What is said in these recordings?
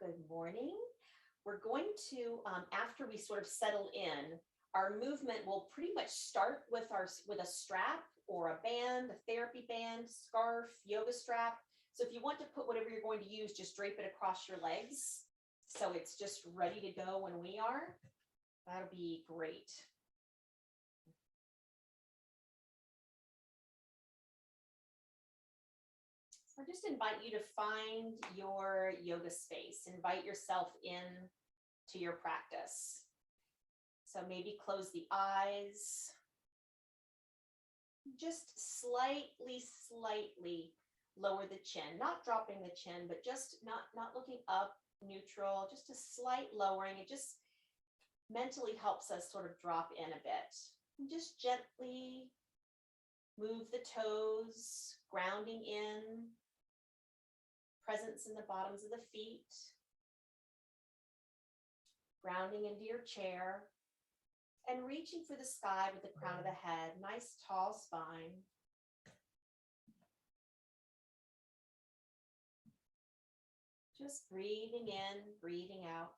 Good morning. We're going to, after we sort of settle in, our movement will pretty much start with a strap or a band, a therapy band, scarf, yoga strap. So if you want to put whatever you're going to use, just drape it across your legs. So it's just ready to go when we are. That'll be great. So I just invite you to find your yoga space. Invite yourself in to your practice. So maybe close the eyes. Just slightly lower the chin, not dropping the chin, but just not looking up, neutral, just a slight lowering. It just mentally helps us sort of drop in a bit. And just gently move the toes, grounding in, presence in the bottoms of the feet, grounding into your chair, and reaching for the sky with the crown of the head. Nice tall spine. Just breathing in, breathing out.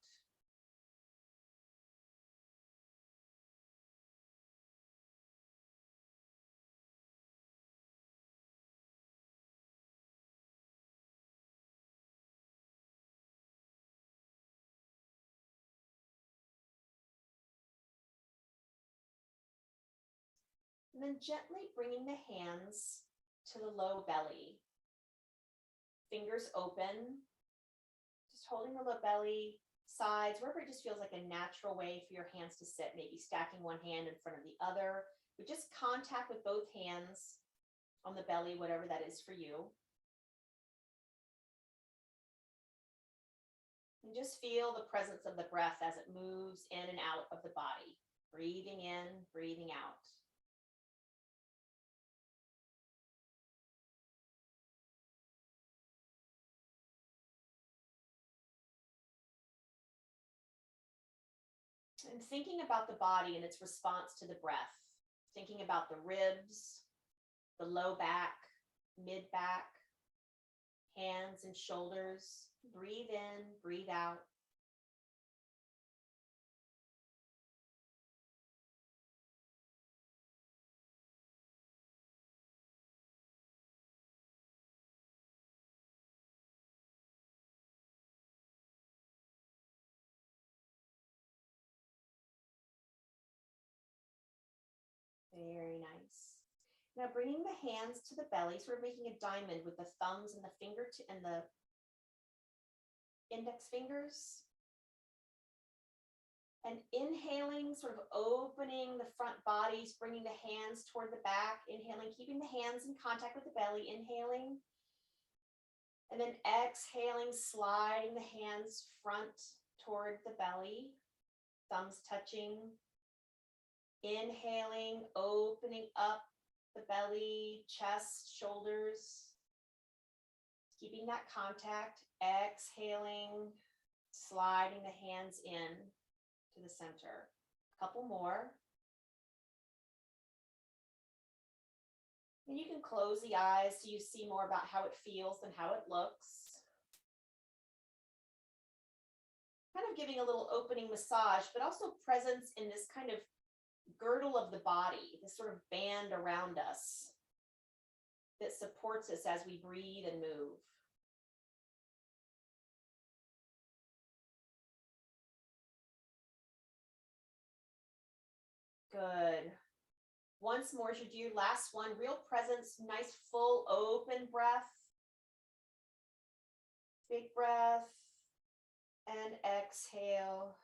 And then gently bringing the hands to the low belly. Fingers open, just holding the low belly, sides, wherever it just feels like a natural way for your hands to sit, maybe stacking one hand in front of the other, but just contact with both hands on the belly, whatever that is for you. And just feel the presence of the breath as it moves in and out of the body. Breathing in, breathing out. And thinking about the body and its response to the breath, thinking about the ribs, the low back, mid back, hands and shoulders. Breathe in, breathe out. Very nice. Now bringing the hands to the belly, sort of making a diamond with the thumbs and the and the index fingers. And inhaling, sort of opening the front bodies, bringing the hands toward the back, inhaling, keeping the hands in contact with the belly, inhaling. And then exhaling, sliding the hands front toward the belly, thumbs touching. Inhaling, opening up the belly, chest, shoulders, keeping that contact. Exhaling, sliding the hands in to the center. A couple more. And you can close the eyes so you see more about how it feels than how it looks. Kind of giving a little opening massage, but also presence in this kind of girdle of the body, this sort of band around us that supports us as we breathe and move. Good. Once more as you do your last one, real presence, nice full open breath. Big breath and exhale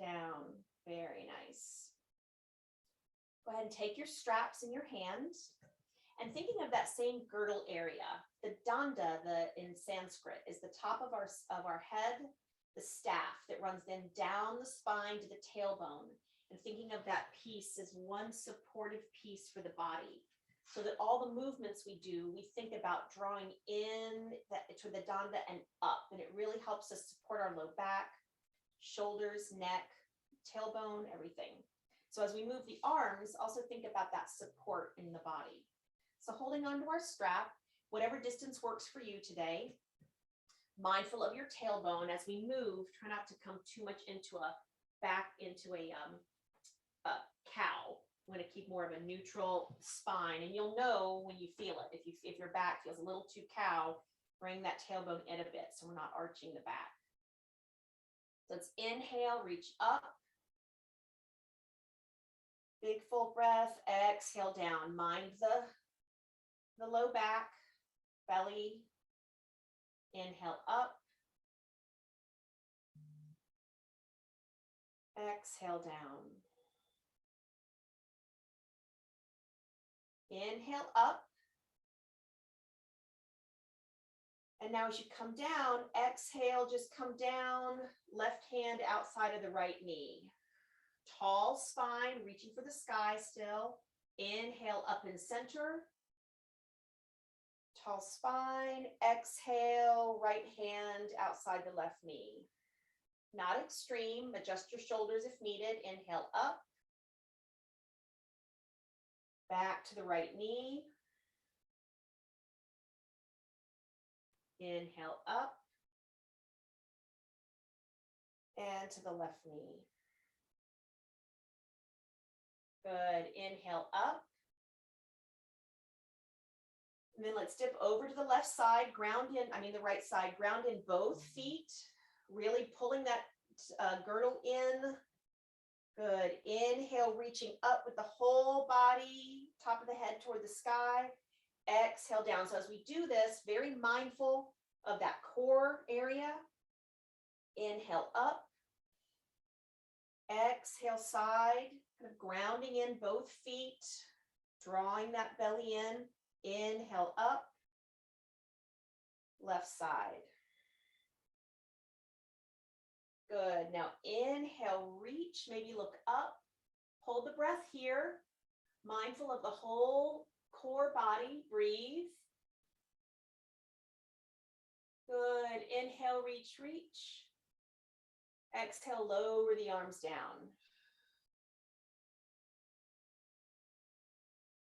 down. Very nice. Go ahead and take your straps in your hands and thinking of that same girdle area. The danda, in Sanskrit, is the top of our head, the staff that runs then down the spine to the tailbone, and thinking of that piece as one supportive piece for the body, so that all the movements we do, we think about drawing in to the danda and up, and it really helps us support our low back, shoulders, neck, tailbone, everything. So as we move the arms, also think about that support in the body. So holding onto our strap, whatever distance works for you today, Mindful of your tailbone as we move. Try not to come too much back into a cow. I'm going to keep more of a neutral spine, and you'll know when you feel it. If your back feels a little too cow, bring that tailbone in a bit so we're not arching the back. So let's inhale, reach up. Big full breath. Exhale down. Mind the low back, belly. Inhale up. Exhale down. Inhale up. And now as you come down, exhale, just come down, left hand outside of the right knee. Tall spine, reaching for the sky still. Inhale up in center. Tall spine, exhale, right hand outside the left knee. Not extreme, adjust your shoulders if needed. Inhale up. Back to the right knee. Inhale up. And to the left knee. Good. Inhale up. And then let's dip over to the left side, the right side, ground in both feet, really pulling that girdle in. Good. Inhale, reaching up with the whole body, top of the head toward the sky. Exhale down. So as we do this, very mindful of that core area. Inhale up. Exhale side, kind of grounding in both feet, drawing that belly in. Inhale up. Left side. Good. Now inhale, reach, maybe look up. Hold the breath here. Mindful of the whole core body. Breathe. Good. Inhale, reach, reach. Exhale, lower the arms down.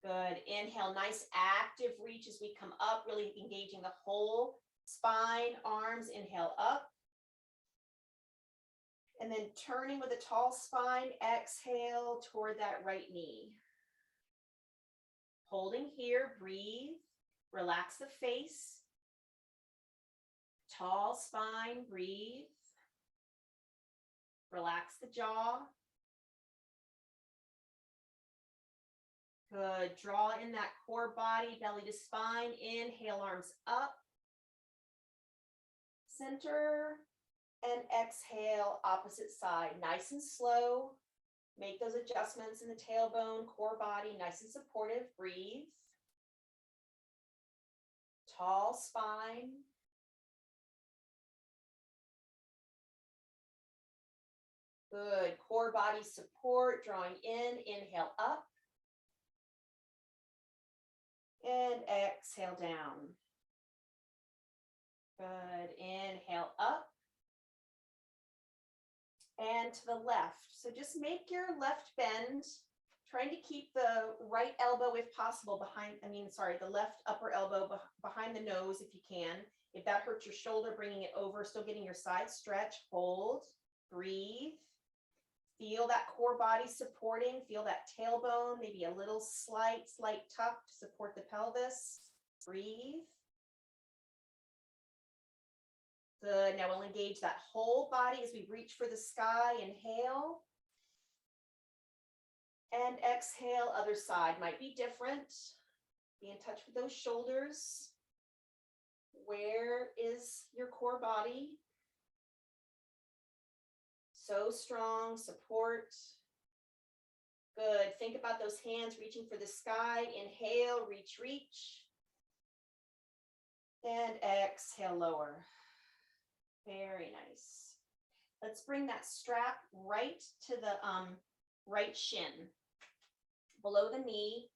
Good. Inhale, nice active reach as we come up, really engaging the whole spine, arms. Inhale up. And then turning with a tall spine, exhale toward that right knee. Holding here, breathe. Relax the face. Tall spine, breathe. Relax the jaw. Good. Draw in that core body, belly to spine. Inhale, arms up. Center. And exhale, opposite side. Nice and slow. Make those adjustments in the tailbone, core body, nice and supportive. Breathe. Tall spine. Good. Core body support, drawing in. Inhale up. And exhale down. Good. Inhale up. And to the left. So just make your left bend, trying to keep the right elbow, if possible, the left upper elbow behind the nose if you can. If that hurts your shoulder, bringing it over, still getting your side stretch. Hold, breathe. Feel that core body supporting. Feel that tailbone, maybe a little slight tuck to support the pelvis. Breathe. Good. Now we'll engage that whole body as we reach for the sky. Inhale. And exhale, other side. Might be different. Be in touch with those shoulders. Where is your core body? So strong, support. Good. Think about those hands reaching for the sky. Inhale, reach, reach. And exhale, lower. Very nice. Let's bring that strap right to the right shin, below the knee.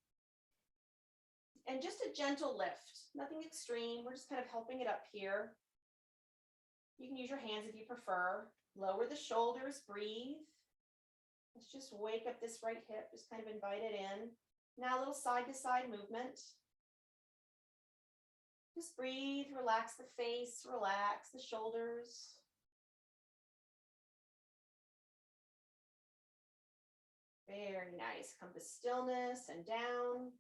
And just a gentle lift, nothing extreme. We're just kind of helping it up here. You can use your hands if you prefer. Lower the shoulders, breathe. Let's just wake up this right hip, just kind of invite it in. Now a little side to side movement. Just breathe, relax the face, relax the shoulders. Very nice. Come to stillness and down.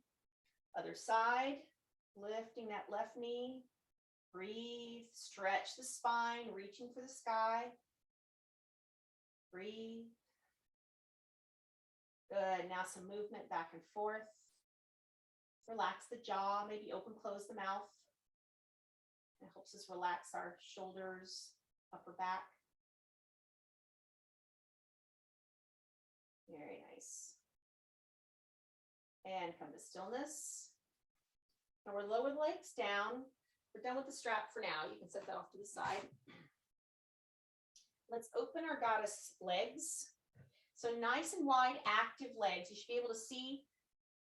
Other side, lifting that left knee. Breathe, stretch the spine, reaching for the sky. Breathe. Good. Now some movement back and forth. Relax the jaw, maybe open, close the mouth. It helps us relax our shoulders, upper back. Very nice. And come to stillness. Now we're lower the legs down. We're done with the strap for now. You can set that off to the side. Let's open our goddess legs. So nice and wide, active legs. You should be able to see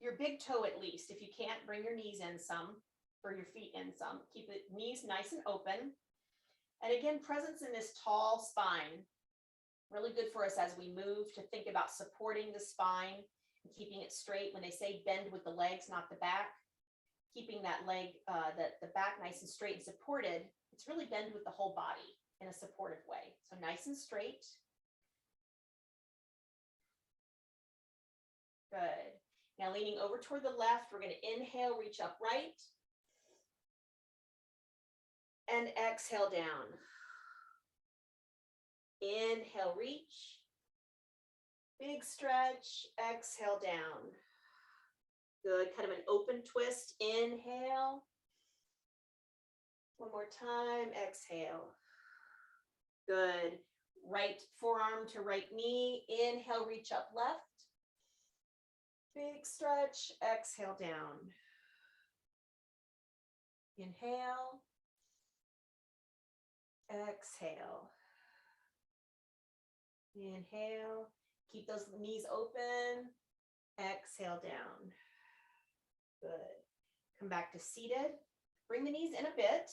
your big toe at least. If you can't, bring your knees in some, or your feet in some. Keep the knees nice and open. And again, presence in this tall spine. Really good for us as we move to think about supporting the spine and keeping it straight. When they say bend with the legs, not the back, keeping that leg, the back nice and straight and supported, it's really bend with the whole body in a supportive way. So nice and straight. Good. Now leaning over toward the left, we're going to inhale, reach upright. And exhale down. Inhale, reach. Big stretch, exhale down. Good, kind of an open twist. Inhale. One more time, exhale. Good. Right forearm to right knee. Inhale, reach up left. Big stretch, exhale down. Inhale. Exhale. Inhale. Keep those knees open. Exhale down. Good. Come back to seated. Bring the knees in a bit.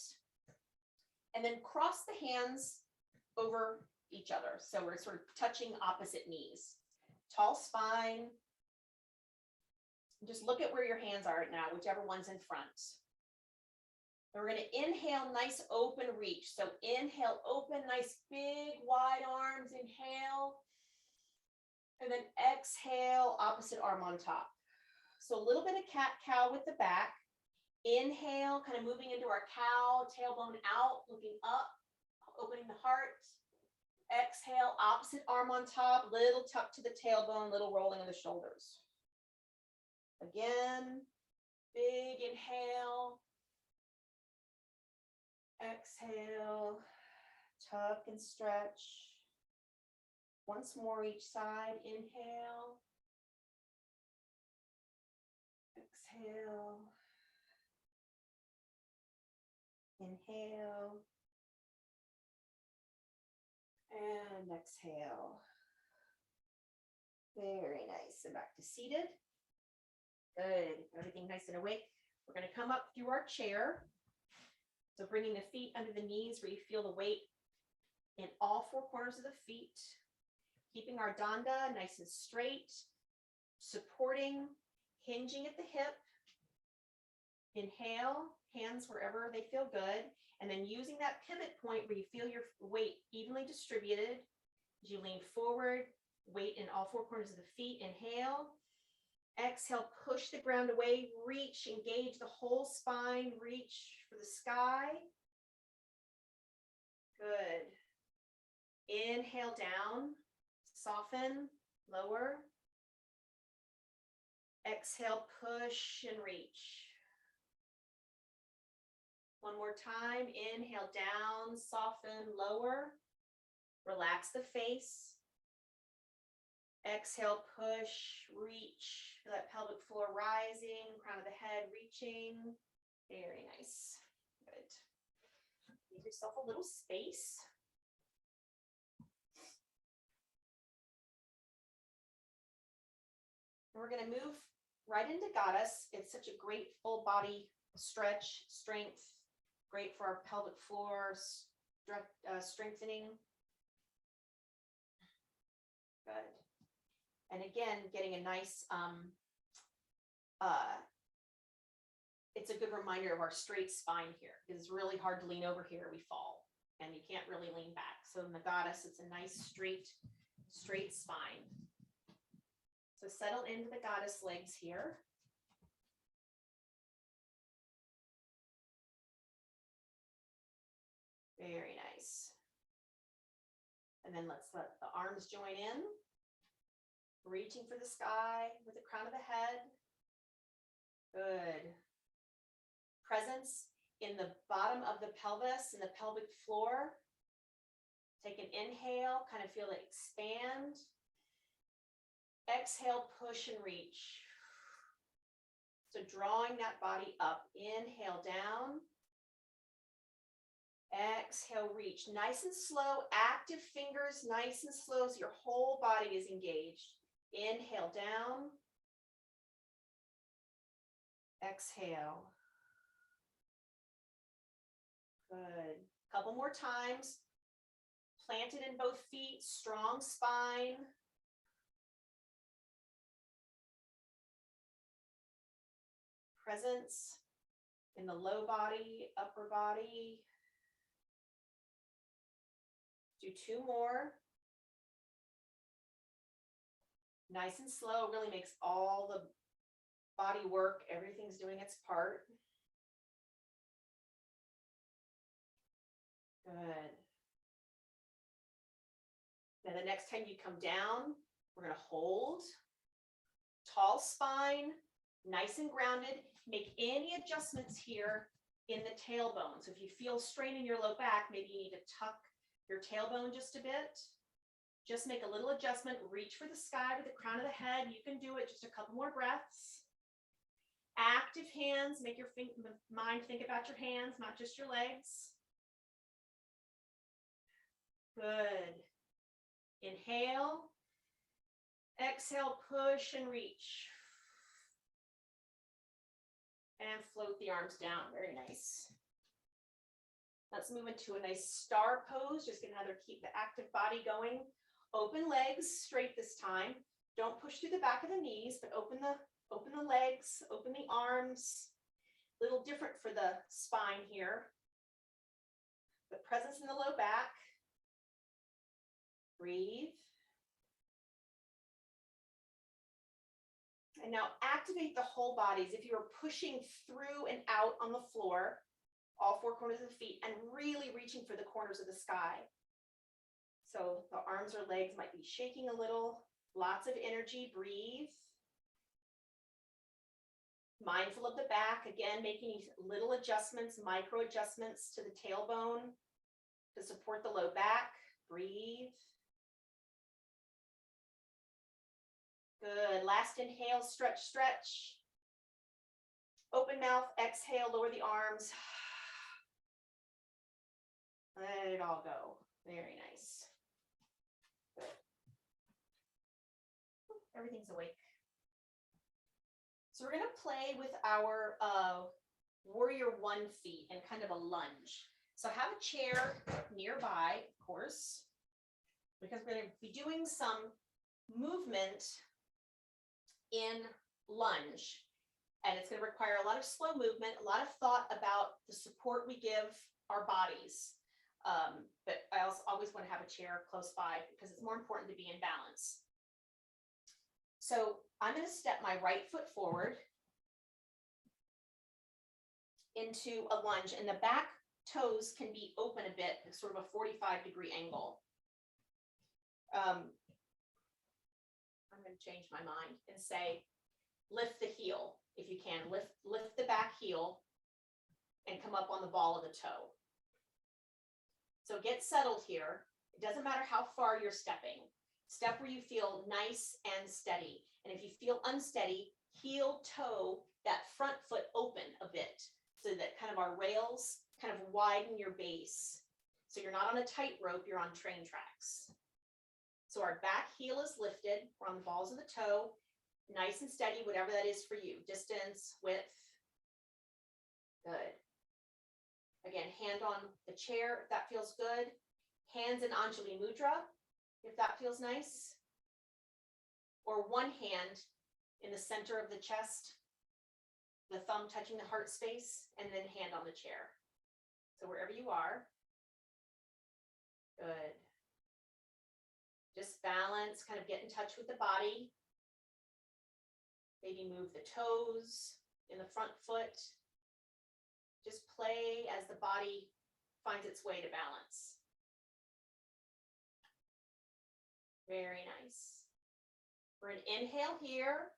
And then cross the hands over each other. So we're sort of touching opposite knees. Tall spine. Just look at where your hands are right now, whichever one's in front. And we're going to inhale, nice open reach. So inhale, open, nice big wide arms. Inhale. And then exhale, opposite arm on top. So a little bit of cat-cow with the back. Inhale, kind of moving into our cow, tailbone out, looking up, opening the heart. Exhale, opposite arm on top, little tuck to the tailbone, little rolling of the shoulders. Again, big inhale. Exhale, tuck and stretch. Once more each side, inhale. Exhale. Inhale. And exhale. Very nice. And back to seated. Good. Everything nice and awake. We're going to come up through our chair. So bringing the feet under the knees where you feel the weight in all four corners of the feet. Keeping our danda nice and straight. Supporting, hinging at the hip. Inhale, hands wherever they feel good. And then using that pivot point where you feel your weight evenly distributed. As you lean forward, weight in all four corners of the feet. Inhale. Exhale, push the ground away, reach, engage the whole spine, reach for the sky. Good. Inhale down, soften, lower. Exhale, push and reach. One more time, inhale down, soften, lower. Relax the face. Exhale, push, reach. Feel that pelvic floor rising, crown of the head reaching. Very nice. Good. Give yourself a little space. And we're going to move right into goddess. It's such a great full body stretch, strength, great for our pelvic floor, strengthening. Good. And again, getting a nice it's a good reminder of our straight spine here, because it's really hard to lean over here, we fall, and you can't really lean back. So in the goddess, it's a nice straight spine. So settle into the goddess legs here. Very nice. And then let's let the arms join in, reaching for the sky with the crown of the head. Good. Presence in the bottom of the pelvis and the pelvic floor. Take an inhale, kind of feel it expand. Exhale, push and reach. So drawing that body up, inhale down. Exhale, reach. Nice and slow, active fingers, nice and slow so your whole body is engaged. Inhale down. Exhale. Good. Couple more times. Planted in both feet, strong spine. Presence in the low body, upper body. Do 2 more. Nice and slow, really makes all the body work. Everything's doing its part. Good. Now the next time you come down, we're going to hold. Tall spine, nice and grounded. Make any adjustments here in the tailbone. So if you feel strain in your low back, maybe you need to tuck your tailbone just a bit. Just make a little adjustment. Reach for the sky with the crown of the head. You can do it. Just a couple more breaths. Active hands. Make your mind think about your hands, not just your legs. Good. Inhale. Exhale, push and reach. And float the arms down. Very nice. Let's move into a nice star pose. Just gonna keep the active body going. Open legs straight this time. Don't push through the back of the knees, but open the legs, open the arms. A little different for the spine here. But presence in the low back. Breathe. And now activate the whole bodies. If you are pushing through and out on the floor, all 4 corners of the feet, and really reaching for the corners of the sky. So the arms or legs might be shaking a little. Lots of energy. Breathe. Mindful of the back. Again, making little adjustments, micro adjustments to the tailbone to support the low back. Breathe. Good. Last inhale, stretch, stretch. Open mouth, exhale, lower the arms. Let it all go. Very nice. Good. Everything's awake. So we're going to play with our warrior 1 feet and kind of a lunge. So have a chair nearby, of course, because we're going to be doing some movement in lunge. And it's going to require a lot of slow movement, a lot of thought about the support we give our bodies. But I also always want to have a chair close by because it's more important to be in balance. So I'm going to step my right foot forward into a lunge, and the back toes can be open a bit, sort of a 45-degree angle. I'm going to change my mind and say, lift the heel if you can. Lift the back heel and come up on the ball of the toe. So get settled here. It doesn't matter how far you're stepping. Step where you feel nice and steady. And if you feel unsteady, heel toe that front foot open a bit so that kind of our rails kind of widen your base. So you're not on a tightrope, you're on train tracks. So our back heel is lifted. We're on the balls of the toe, nice and steady, whatever that is for you. Distance, width. Good. Again, hand on the chair if that feels good. Hands in Anjali Mudra if that feels nice. Or one hand in the center of the chest. the thumb touching the heart space, and then hand on the chair. So wherever you are. Good. Just balance, kind of get in touch with the body. Maybe move the toes in the front foot. Just play as the body finds its way to balance. Very nice. For an inhale here.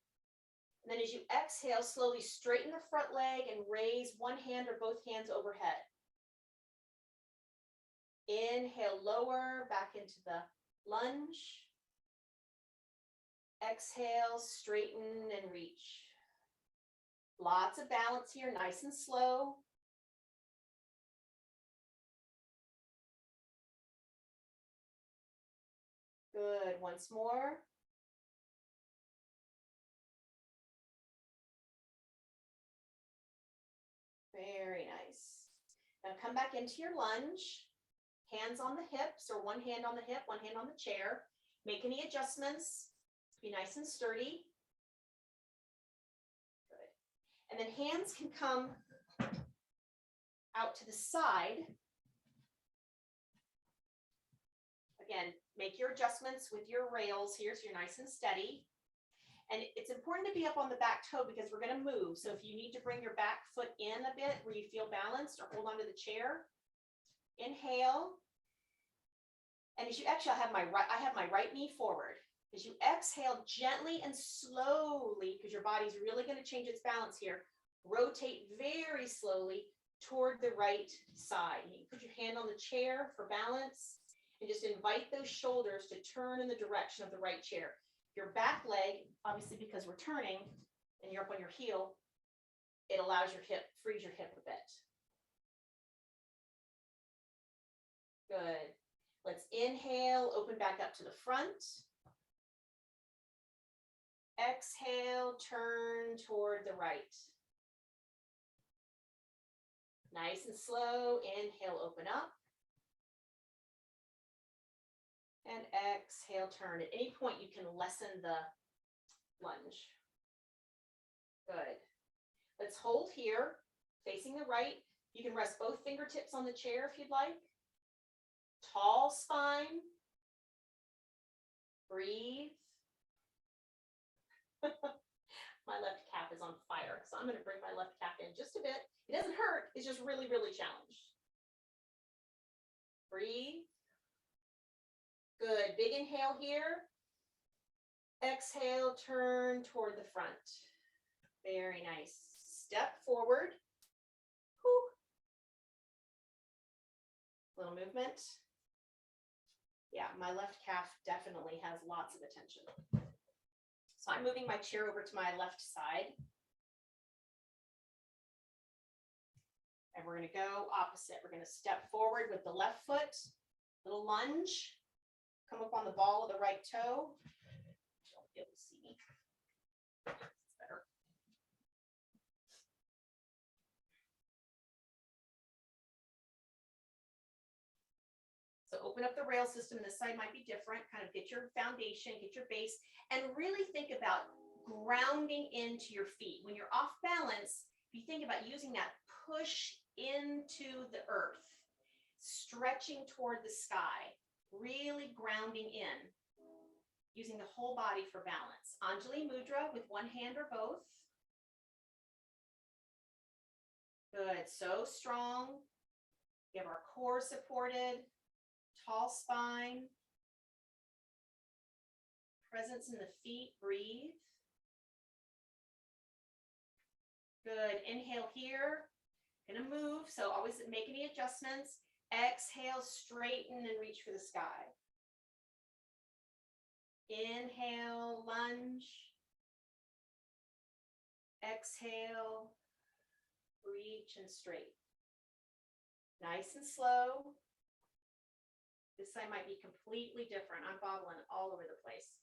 And then as you exhale, slowly straighten the front leg and raise one hand or both hands overhead. Inhale, lower, back into the lunge. Exhale, straighten and reach. Lots of balance here, nice and slow. Good, once more. Very nice. Now come back into your lunge. Hands on the hips, or one hand on the hip, one hand on the chair. Make any adjustments. Be nice and sturdy. Good. And then hands can come out to the side. Again, make your adjustments with your rails here so you're nice and steady. And it's important to be up on the back toe because we're going to move. So if you need to bring your back foot in a bit where you feel balanced, or hold onto the chair. Inhale. And as you exhale, I have my right knee forward. As you exhale gently and slowly, because your body's really going to change its balance here, rotate very slowly toward the right side. You can put your hand on the chair for balance and just invite those shoulders to turn in the direction of the right chair. Your back leg, obviously because we're turning and you're up on your heel, it allows your hip, frees your hip a bit. Good. Let's inhale, open back up to the front. Exhale, turn toward the right. Nice and slow. Inhale, open up. And exhale, turn. At any point, you can lessen the lunge. Good. Let's hold here, facing the right. You can rest both fingertips on the chair if you'd like. Tall spine. Breathe. My left calf is on fire, so I'm going to bring my left calf in just a bit. It doesn't hurt. It's just really, really challenged. Breathe. Good. Big inhale here. Exhale, turn toward the front. Very nice. Step forward. Whew. Little movement. Yeah, my left calf definitely has lots of attention. So I'm moving my chair over to my left side. And we're going to go opposite. We're going to step forward with the left foot, little lunge, come up on the ball of the right toe. Don't be able to see me. It's better. So open up the rail system. This side might be different. Kind of get your foundation, get your base, and really think about grounding into your feet. When you're off balance, if you think about using that push into the earth, stretching toward the sky, really grounding in, using the whole body for balance. Anjali Mudra with one hand or both. Good, so strong. We have our core supported, tall spine, presence in the feet, breathe. Good, inhale here, gonna move, so always make any adjustments. Exhale, straighten and reach for the sky. Inhale, lunge. Exhale, reach and straight. Nice and slow. This side might be completely different. I'm bobbling all over the place.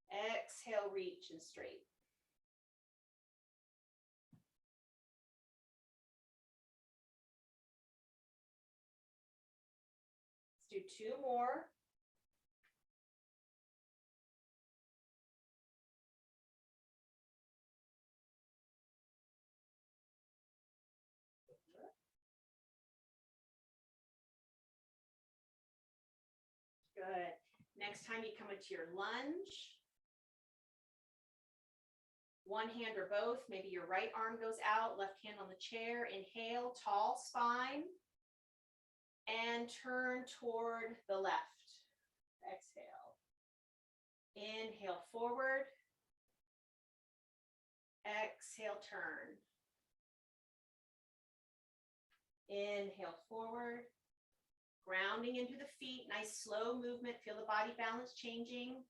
Exhale, reach and straight. Let's do 2 more. Good. Next time you come into your lunge, one hand or both, maybe your right arm goes out, left hand on the chair. Inhale, tall spine, and turn toward the left. Exhale. Inhale forward. Exhale, turn. Inhale forward. Grounding into the feet, nice slow movement. Feel the body balance changing.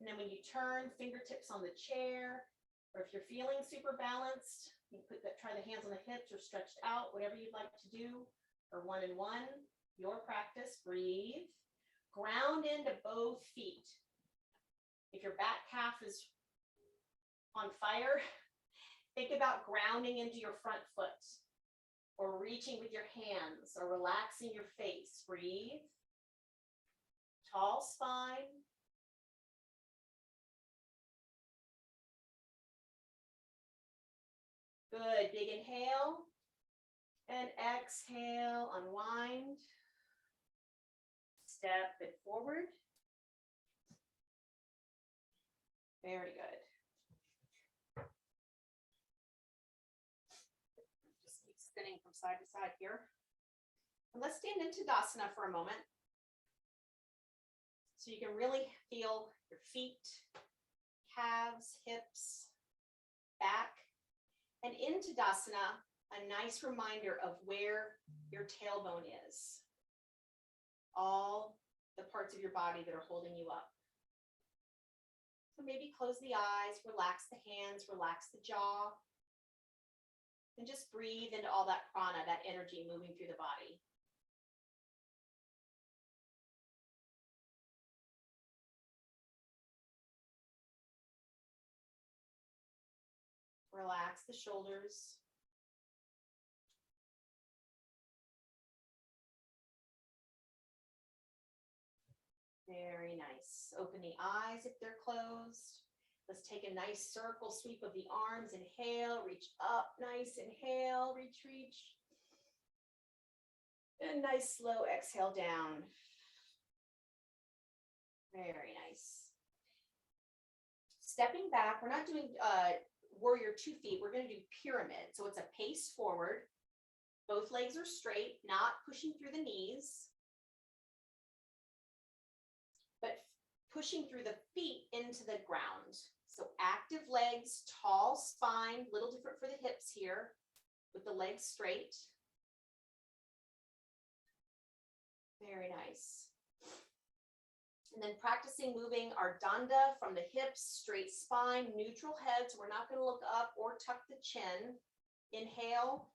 And then when you turn, fingertips on the chair, or if you're feeling super balanced, you can try the hands on the hips or stretched out, whatever you'd like to do, or one and one, your practice. Breathe. Ground into both feet. If your back half is on fire, think about grounding into your front foot, or reaching with your hands, or relaxing your face. Breathe. Tall spine. Good. Big inhale. And exhale. Unwind. Step it forward. Very good. Just keep spinning from side to side here. And let's stand in Tadasana for a moment. So you can really feel your feet, calves, hips, back. And in Tadasana, a nice reminder of where your tailbone is. All the parts of your body that are holding you up. So maybe close the eyes, relax the hands, relax the jaw. And just breathe into all that prana, that energy moving through the body. Relax the shoulders. Very nice. Open the eyes if they're closed. Let's take a nice circle sweep of the arms. Inhale, reach up. Nice. Inhale, reach, reach. And nice slow exhale down. Very nice. Stepping back, we're not doing warrior 2 feet. We're going to do pyramid. So it's a pace forward. Both legs are straight, not pushing through the knees, but pushing through the feet into the ground. So active legs, tall spine, a little different for the hips here, with the legs straight. Very nice. And then practicing moving our danda from the hips, straight spine, neutral head. So we're not going to look up or tuck the chin. Inhale,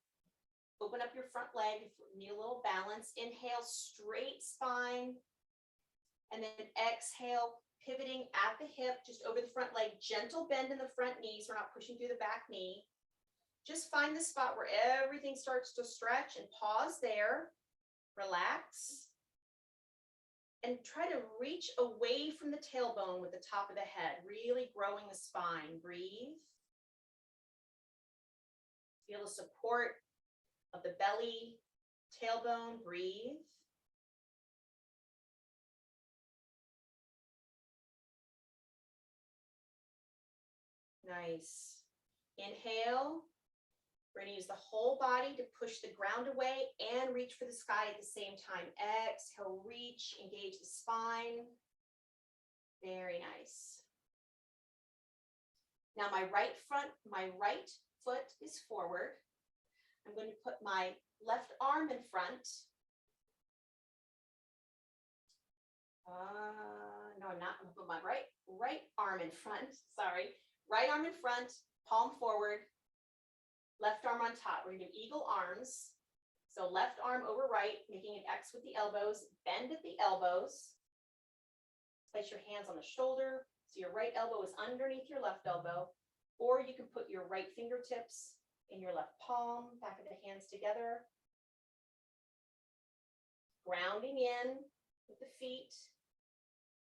open up your front leg if you need a little balance. Inhale, straight spine. And then exhale, pivoting at the hip, just over the front leg. Gentle bend in the front knees. We're not pushing through the back knee. Just find the spot where everything starts to stretch and pause there. Relax. And try to reach away from the tailbone with the top of the head, really growing the spine. Breathe. Feel the support of the belly, tailbone. Breathe. Nice. Inhale. We're going to use the whole body to push the ground away and reach for the sky at the same time. Exhale, reach, engage the spine. Very nice. Now my right foot is forward. I'm going to put my left arm in front. No, I'm not going to put my right arm in front. Sorry. Right arm in front, palm forward. Left arm on top. We're going to do eagle arms. So left arm over right, making an X with the elbows. Bend at the elbows. Place your hands on the shoulder. So your right elbow is underneath your left elbow. Or you can put your right fingertips in your left palm, back of the hands together. Grounding in with the feet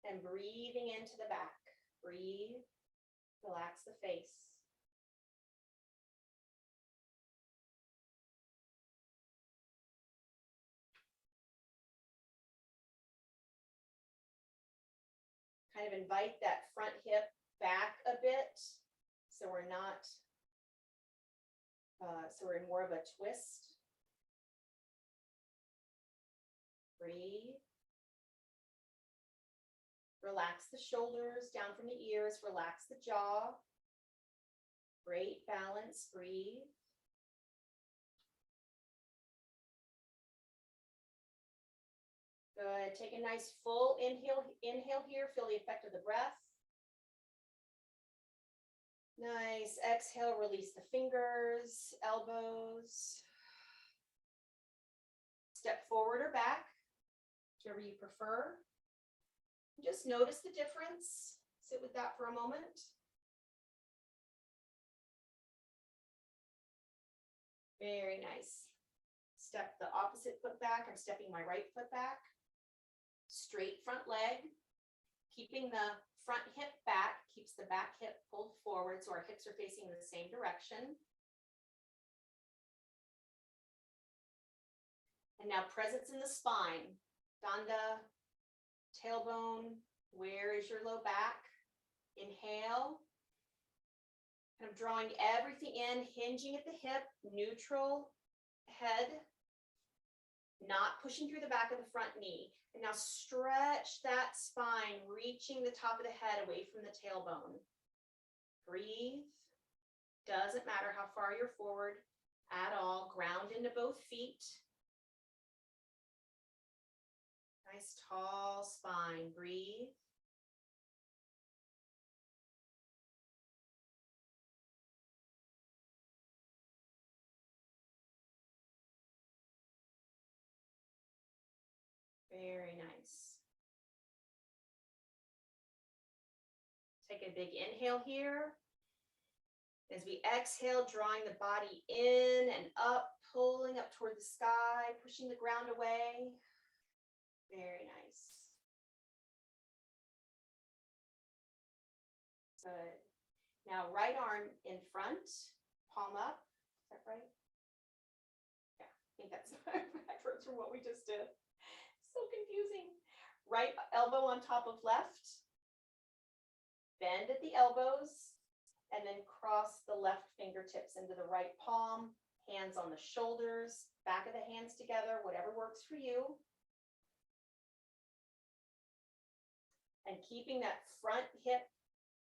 and breathing into the back. Breathe. Relax the face. Kind of invite that front hip back a bit. So we're not, so we're in more of a twist. Breathe. Relax the shoulders down from the ears, relax the jaw. Great balance, breathe. Good, take a nice full inhale here, feel the effect of the breath. Nice, exhale, release the fingers, elbows. Step forward or back, whichever you prefer. Just notice the difference. Sit with that for a moment. Very nice. Step the opposite foot back. I'm stepping my right foot back. Straight front leg. Keeping the front hip back, keeps the back hip pulled forward so our hips are facing the same direction. And now presence in the spine. Danda, tailbone, where is your low back? Inhale. Kind of drawing everything in, hinging at the hip, neutral head, not pushing through the back of the front knee. And now stretch that spine, reaching the top of the head away from the tailbone. Breathe. Doesn't matter how far you're forward at all. Ground into both feet. Nice tall spine. Breathe. Very nice. Take a big inhale here. As we exhale, drawing the body in and up, pulling up toward the sky, pushing the ground away. Very nice. Good. Now, right arm in front, palm up. Is that right? Yeah, I think that's backwards from what we just did. So confusing. Right elbow on top of left. Bend at the elbows. And then cross the left fingertips into the right palm. Hands on the shoulders. Back of the hands together, whatever works for you. And keeping that front hip,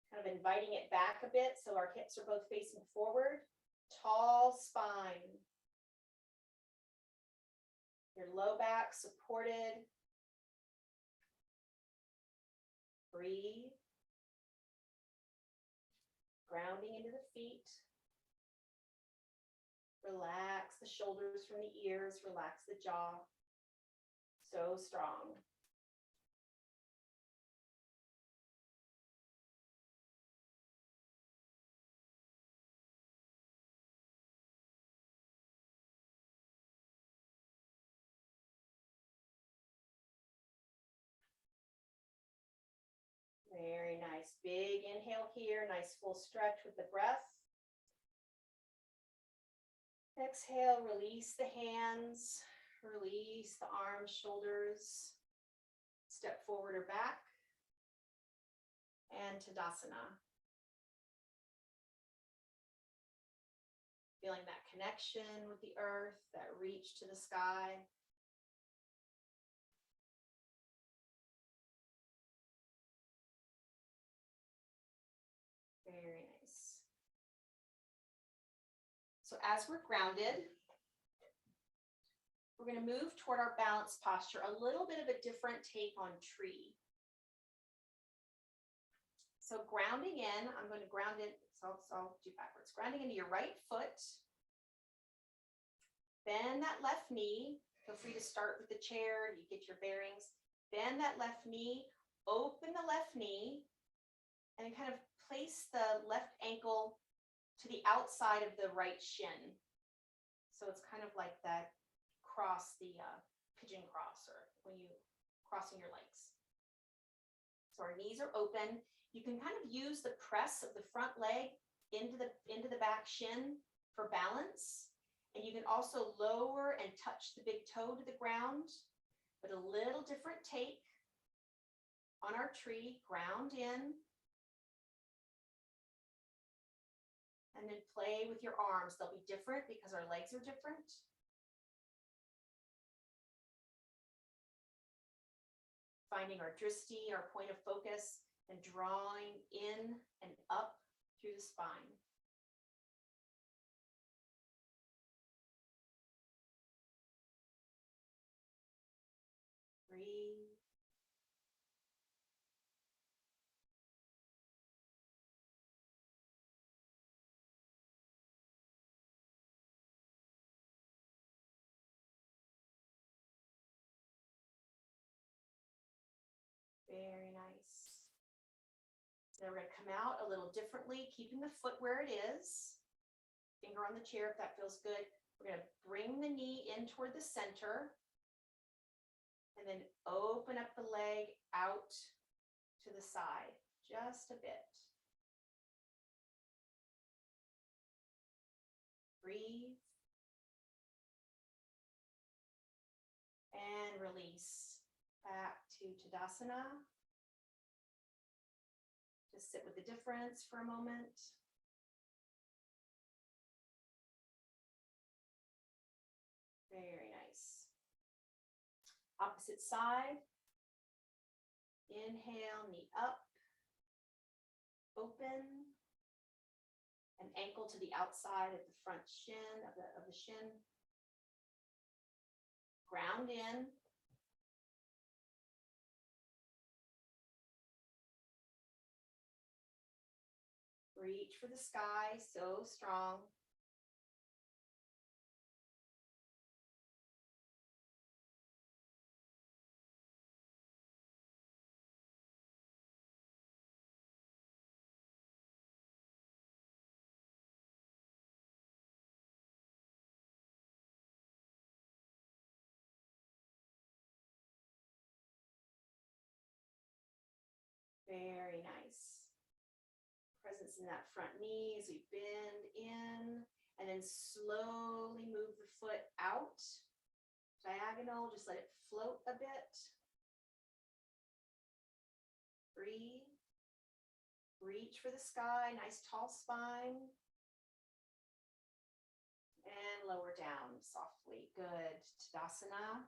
kind of inviting it back a bit so our hips are both facing forward. Tall spine. Your low back supported. Breathe. Grounding into the feet. Relax the shoulders from the ears. Relax the jaw. So strong. Very nice. Big inhale here. Nice full stretch with the breath. Exhale, release the hands. Release the arms, shoulders. Step forward or back. And Tadasana. Feeling that connection with the earth, that reach to the sky. Very nice. So as we're grounded, we're going to move toward our balance posture, a little bit of a different take on tree. So grounding in, I'm going to ground it, so I'll do backwards. Grounding into your right foot. Bend that left knee. Feel free to start with the chair, you get your bearings. Bend that left knee, open the left knee, and kind of place the left ankle to the outside of the right shin. So it's kind of like that cross, the pigeon cross, or when you crossing your legs. So our knees are open. You can kind of use the press of the front leg into the back shin for balance. And you can also lower and touch the big toe to the ground, but a little different take. on our tree, ground in, and then play with your arms. They'll be different because our legs are different. Finding our drishti, our point of focus, and drawing in and up through the spine. Breathe. Very nice. Then we're going to come out a little differently, keeping the foot where it is. Finger on the chair if that feels good. We're going to bring the knee in toward the center. And then open up the leg out to the side, just a bit. Breathe. And release. Back to Tadasana. Just sit with the difference for a moment. Very nice. Opposite side. Inhale, knee up. Open. An ankle to the outside of the front shin, of the shin. Ground in. Reach for the sky, so strong. Very nice. Presence in that front knee as we bend in, and then slowly move the foot out. Diagonal, just let it float a bit. Breathe. Reach for the sky, nice tall spine. And lower down softly. Good. Tadasana.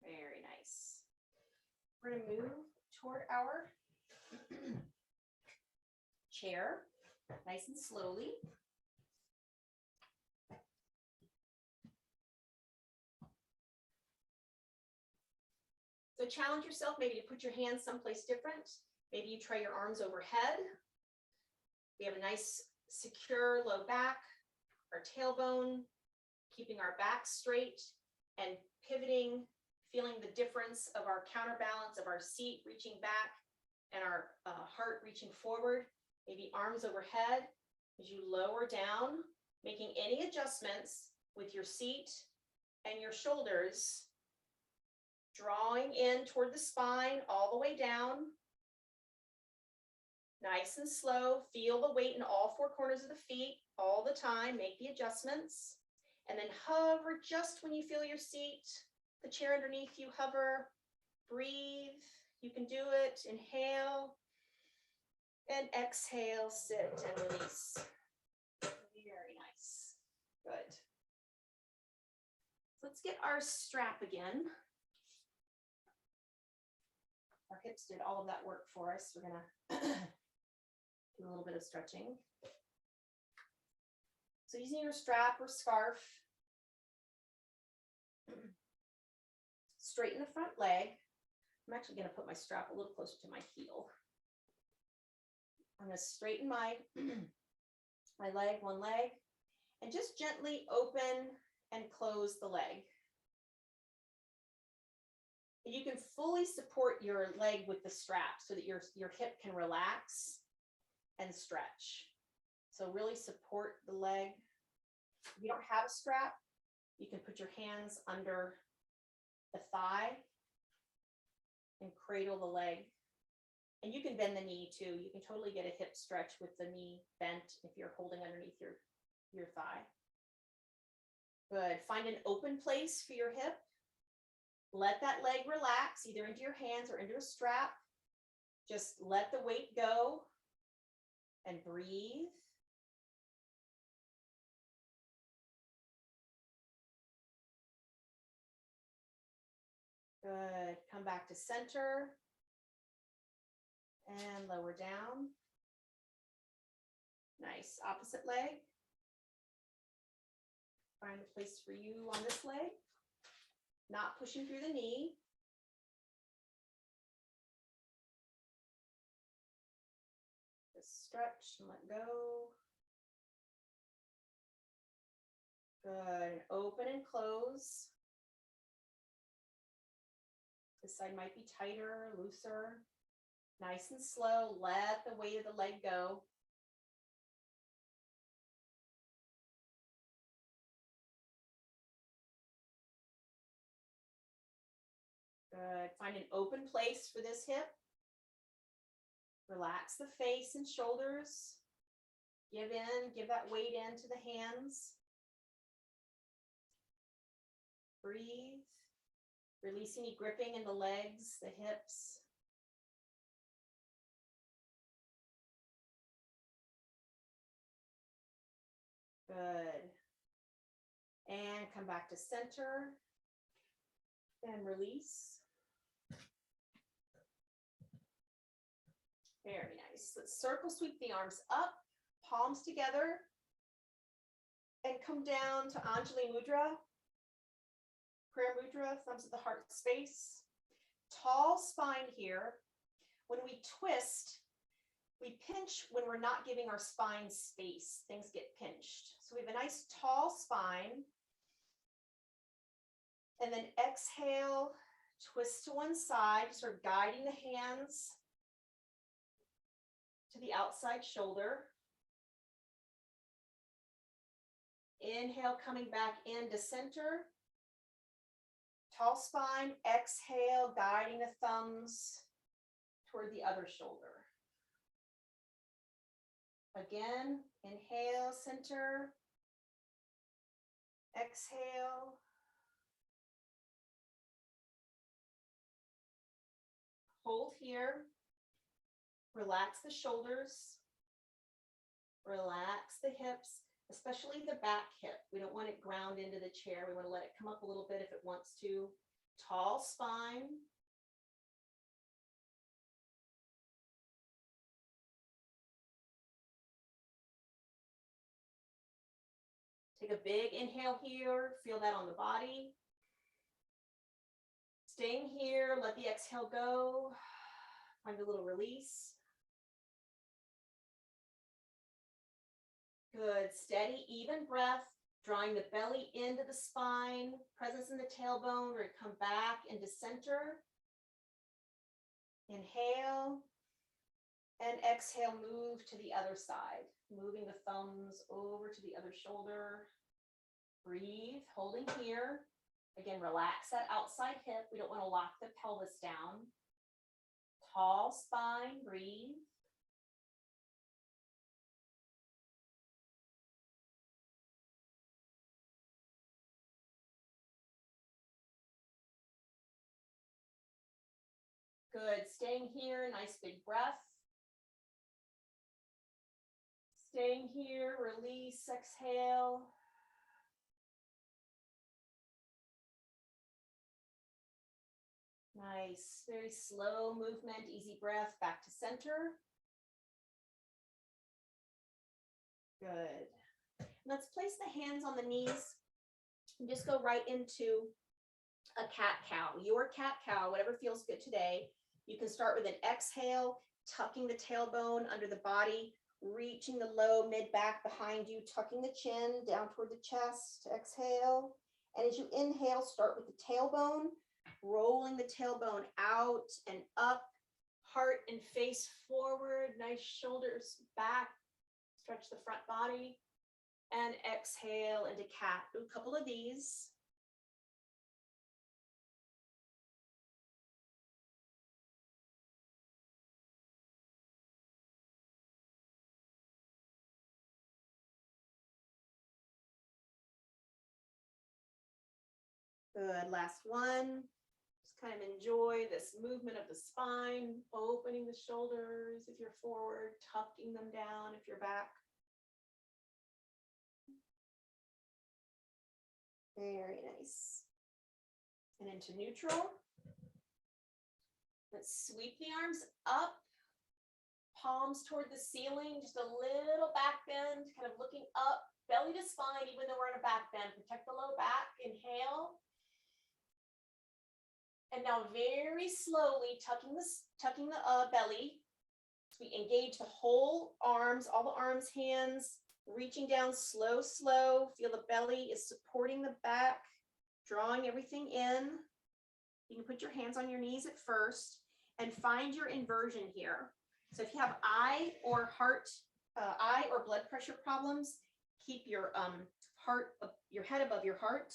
Very nice. We're going to move toward our chair, nice and slowly. So challenge yourself maybe to put your hands someplace different. Maybe you try your arms overhead. We have a nice secure low back, our tailbone, keeping our back straight and pivoting, feeling the difference of our counterbalance of our seat reaching back and our heart reaching forward. Maybe arms overhead as you lower down, making any adjustments with your seat and your shoulders, drawing in toward the spine all the way down. Nice and slow. Feel the weight in all four corners of the feet all the time. Make the adjustments. And then hover just when you feel your seat, the chair underneath you, hover. Breathe. You can do it. Inhale. And exhale, sit and release. Very nice. Good. Let's get our strap again. Our hips did all of that work for us. We're gonna do a little bit of stretching. So using your strap or scarf, straighten the front leg. I'm actually gonna put my strap a little closer to my heel. I'm going to straighten my leg, one leg, and just gently open and close the leg. And you can fully support your leg with the strap so that your hip can relax and stretch. So really support the leg. If you don't have a strap, you can put your hands under the thigh and cradle the leg. And you can bend the knee too. You can totally get a hip stretch with the knee bent if you're holding underneath your your thigh. Good. Find an open place for your hip. Let that leg relax, either into your hands or into a strap. Just let the weight go and breathe. Good. Come back to center and lower down. Nice. Opposite leg. Find a place for you on this leg. Not pushing through the knee. Just stretch and let go. Good. Open and close. This side might be tighter, looser. Nice and slow. Let the weight of the leg go. Good. Find an open place for this hip. Relax the face and shoulders. Give that weight into the hands. Breathe. Release any gripping in the legs, the hips. Good. And come back to center and release. Very nice. Let's circle sweep the arms up, palms together, and come down to Anjali Mudra. Prayer Mudra, thumbs at the heart space. Tall spine here. When we twist, we pinch when we're not giving our spine space. Things get pinched. So we have a nice tall spine. And then exhale, twist to one side, sort of guiding the hands to the outside shoulder. Inhale, coming back into center. Tall spine, exhale, guiding the thumbs toward the other shoulder. Again, inhale, center. Exhale. Hold here. Relax the shoulders. Relax the hips, especially the back hip. We don't want it ground into the chair. We want to let it come up a little bit if it wants to. Tall spine. Take a big inhale here. Feel that on the body. Staying here, let the exhale go. Find a little release. Good, steady, even breath, drawing the belly into the spine, presence in the tailbone. We're going to come back into center. Inhale and exhale, move to the other side, moving the thumbs over to the other shoulder. Breathe, holding here. Again, relax that outside hip. We don't want to lock the pelvis down. Tall spine, breathe. Good, staying here, nice big breath. Staying here, release, exhale. Nice, very slow movement, easy breath, back to center. Good. Let's place the hands on the knees and just go right into a cat-cow, your cat-cow, whatever feels good today. You can start with an exhale, tucking the tailbone under the body, reaching the low mid-back behind you, tucking the chin down toward the chest. Exhale. And as you inhale, start with the tailbone, rolling the tailbone out and up, heart and face forward, nice shoulders back, stretch the front body, and exhale into cat. Do a couple of these. Good, last one. Just kind of enjoy this movement of the spine, opening the shoulders if you're forward, tucking them down if you're back. Very nice. And into neutral. Let's sweep the arms up, palms toward the ceiling, just a little back bend, kind of looking up, belly to spine, even though we're in a back bend. Protect the low back, inhale. And now very slowly tucking the belly. So we engage the whole arms, all the arms, hands, reaching down slow, slow. Feel the belly is supporting the back, drawing everything in. You can put your hands on your knees at first and find your inversion here. So if you have eye or blood pressure problems, keep your your head above your heart.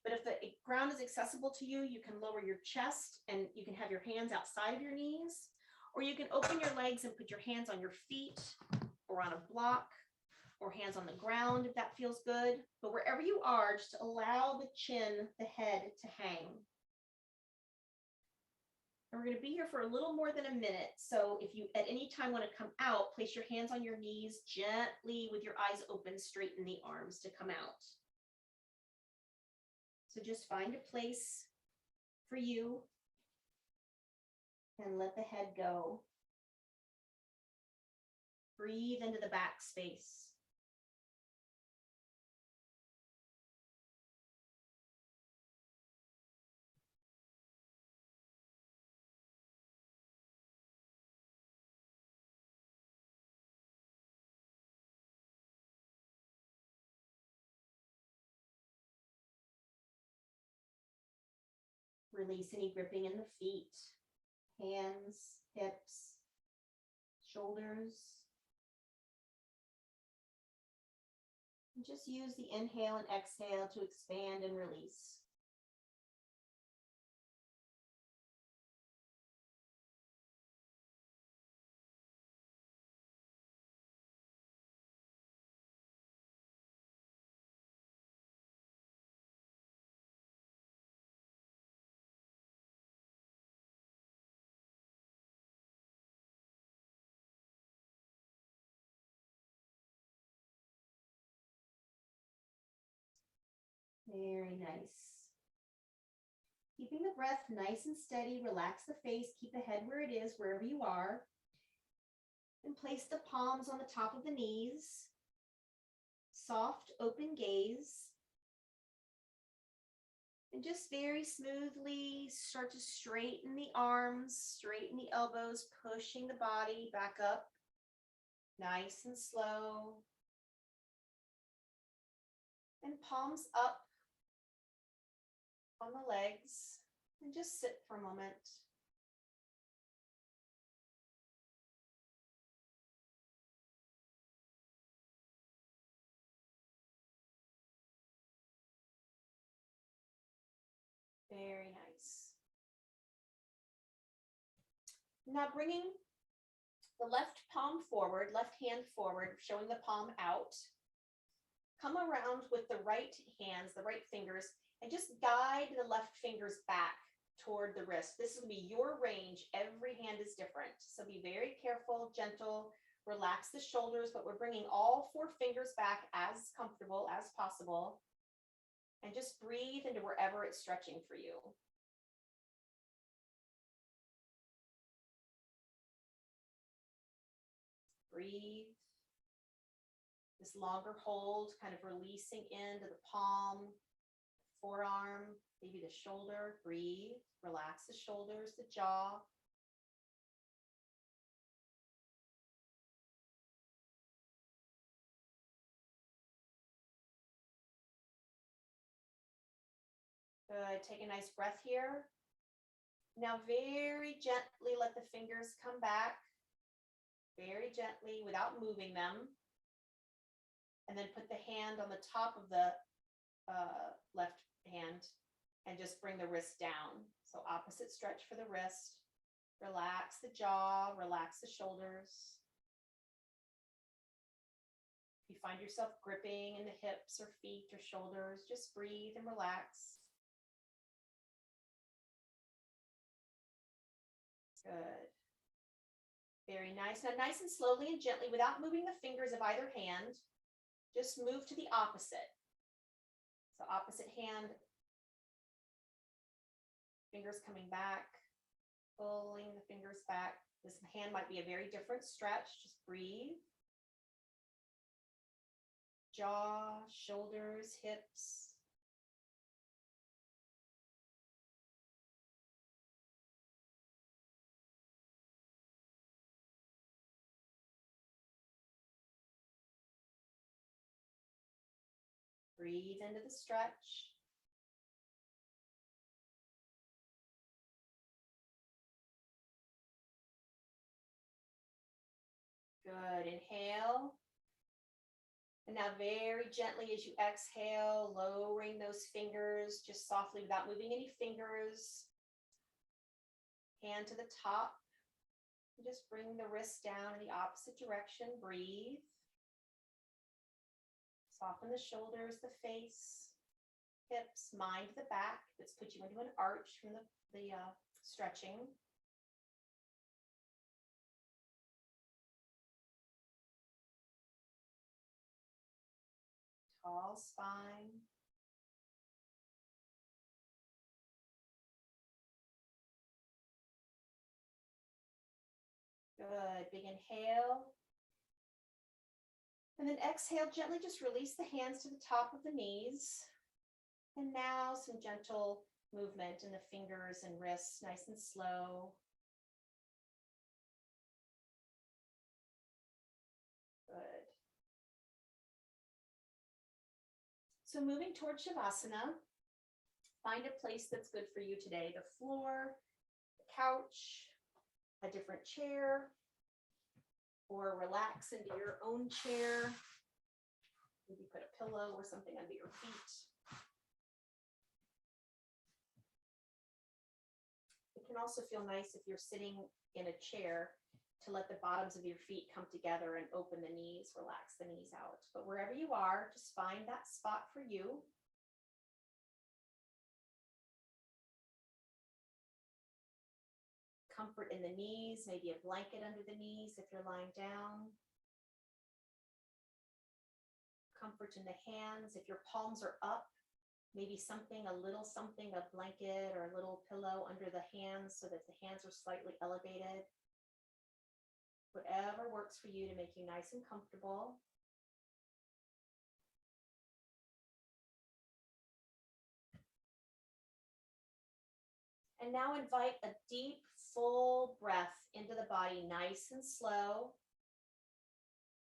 But if the ground is accessible to you, you can lower your chest and you can have your hands outside of your knees, or you can open your legs and put your hands on your feet or on a block or hands on the ground if that feels good. But wherever you are, just allow the chin, the head to hang. And we're going to be here for a little more than a minute. So if you at any time want to come out, place your hands on your knees gently with your eyes open, straighten the arms to come out. So just find a place for you and let the head go. Breathe into the back space. Release any gripping in the feet, hands, hips, shoulders. And just use the inhale and exhale to expand and release. Very nice. Keeping the breath nice and steady, relax the face, keep the head where it is, wherever you are. And place the palms on the top of the knees. Soft, open gaze. And just very smoothly start to straighten the arms, straighten the elbows, pushing the body back up. Nice and slow. And palms up on the legs, and just sit for a moment. Very nice. Now bringing the left palm forward, left hand forward, showing the palm out. Come around with the right hands, the right fingers, and just guide the left fingers back toward the wrist. This will be your range. Every hand is different. So be very careful, gentle, relax the shoulders, but we're bringing all 4 fingers back as comfortable as possible. And just breathe into wherever it's stretching for you. Breathe. This longer hold, kind of releasing into the palm, forearm, maybe the shoulder. Breathe, relax the shoulders, the jaw. Good, take a nice breath here. Now very gently let the fingers come back, very gently without moving them. And then put the hand on the top of the left hand and just bring the wrist down. So opposite stretch for the wrist. Relax the jaw, relax the shoulders. If you find yourself gripping in the hips or feet or shoulders, just breathe and relax. Good. Very nice. Now, nice and slowly and gently, without moving the fingers of either hand, just move to the opposite. So opposite hand, fingers coming back, pulling the fingers back. This hand might be a very different stretch. Just breathe. Jaw, shoulders, hips. Breathe into the stretch. Good. Inhale. And now very gently as you exhale, lowering those fingers, just softly without moving any fingers. Hand to the top. And just bring the wrist down in the opposite direction. Breathe. Soften the shoulders, the face, hips, mind the back. Let's put you into an arch from the stretching. Tall spine. Good. Big inhale. And then exhale, gently just release the hands to the top of the knees. And now some gentle movement in the fingers and wrists, nice and slow. Good. So moving towards Shavasana, find a place that's good for you today. The floor, the couch, a different chair, or relax into your own chair. Maybe put a pillow or something under your feet. It can also feel nice if you're sitting in a chair to let the bottoms of your feet come together and open the knees, relax the knees out. But wherever you are, just find that spot for you. Comfort in the knees, maybe a blanket under the knees if you're lying down. Comfort in the hands. If your palms are up, maybe something, a little something, a blanket or a little pillow under the hands so that the hands are slightly elevated. Whatever works for you to make you nice and comfortable. And now invite a deep, full breath into the body, nice and slow.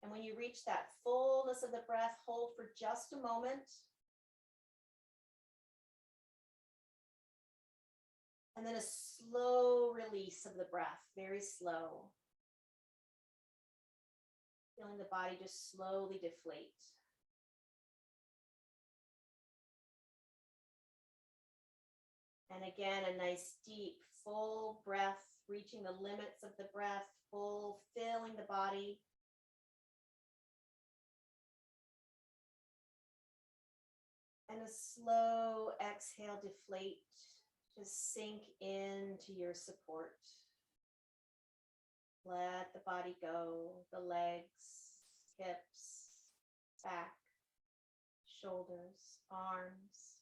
And when you reach that fullness of the breath, hold for just a moment. And then a slow release of the breath, very slow. Feeling the body just slowly deflate. And again, a nice deep, full breath, reaching the limits of the breath, full, filling the body. And a slow exhale, deflate, just sink into your support. Let the body go, the legs, hips, back, shoulders, arms,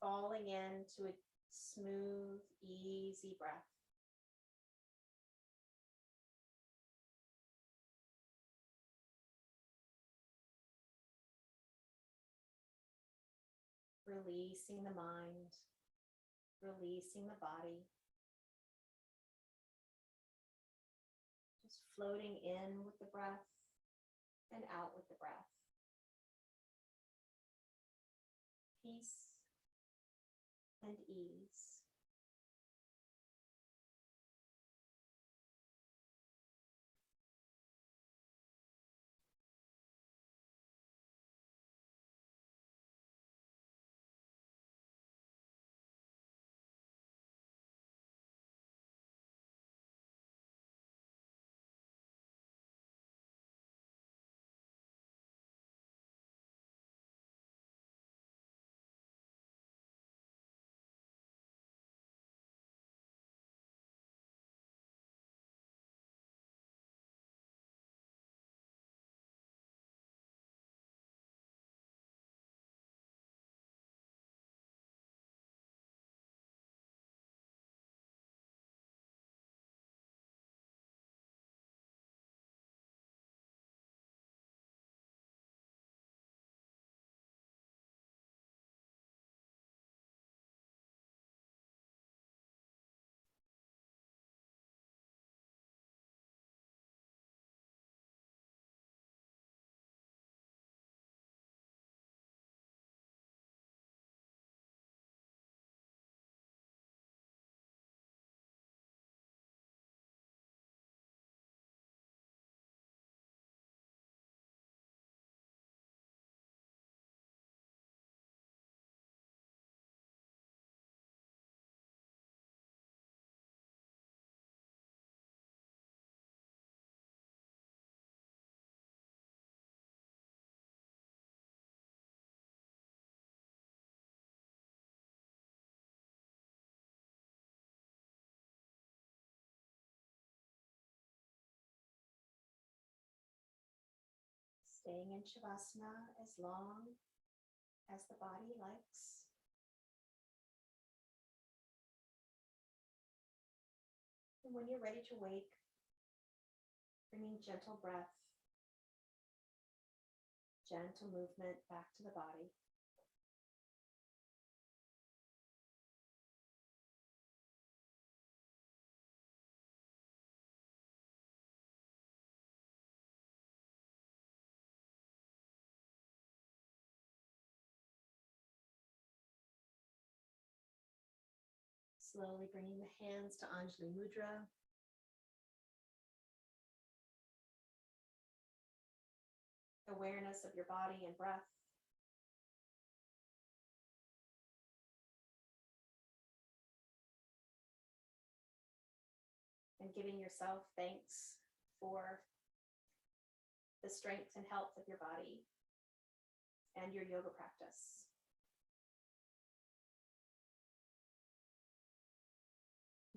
falling into a smooth, easy breath. Releasing the mind, releasing the body. Just floating in with the breath and out with the breath. Peace and ease. Staying in Shavasana as long as the body likes. And when you're ready to wake, bringing gentle breath, gentle movement back to the body. Slowly bringing the hands to Anjali Mudra. Awareness of your body and breath. And giving yourself thanks for the strength and health of your body and your yoga practice.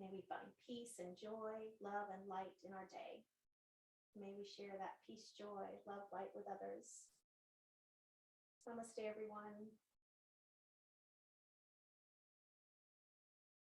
May we find peace and joy, love and light in our day. May we share that peace, joy, love, light with others. Namaste, everyone.